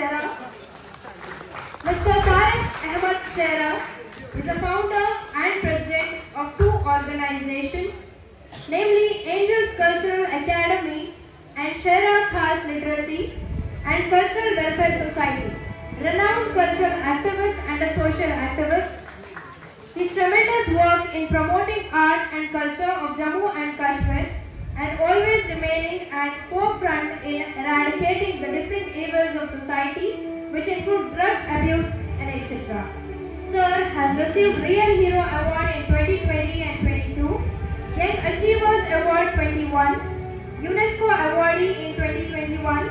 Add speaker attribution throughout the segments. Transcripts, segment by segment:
Speaker 1: Shira. Mr. طارق Ahmed Shira is the founder and president of two organizations, namely Angels Cultural Academy and Shira Khas Literacy and Cultural Welfare Society, renowned cultural activist and a social activist. His tremendous work in promoting art and culture of Jammu and Kashmir and always remaining at forefront in eradicating the different evils of society, which include drug abuse and etc. Sir has received Real Hero Award in 2020 and 22, Young Achievers Award 21, UNESCO Awardee in 2021,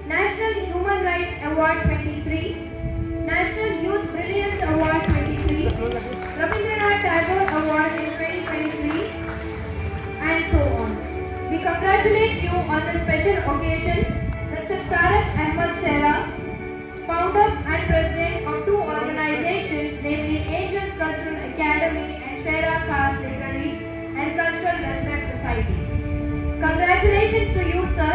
Speaker 1: National Human Rights Award 23, National Youth Brilliance Award 23, Rabindranath Tagore Award in 2023, and so on. We congratulate you on this special occasion, Mr. طارق Ahmed Shira, founder and president of two organizations, namely Angels Cultural Academy and Shira Khas Literary and Cultural Welfare Society. Congratulations to you, sir.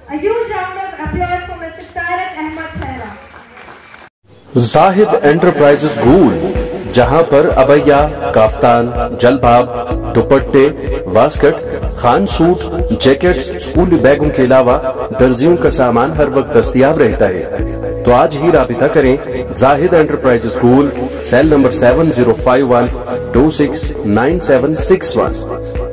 Speaker 1: A huge round of applause for Mr. طارق Ahmed Shira.
Speaker 2: Zahid enterprises गूल, जहां पर अबैया, kaftan, जलबाब, दुपट्टे, वास्कट, Khan suit, jackets, स्कूली बैगों के अलावा दर्जियों का सामान हर वक्त दस्तयाब रहता है। तो आज ही राबिता करें जाहिद एंटरप्राइजेस गूल, सेल नंबर 7051269761।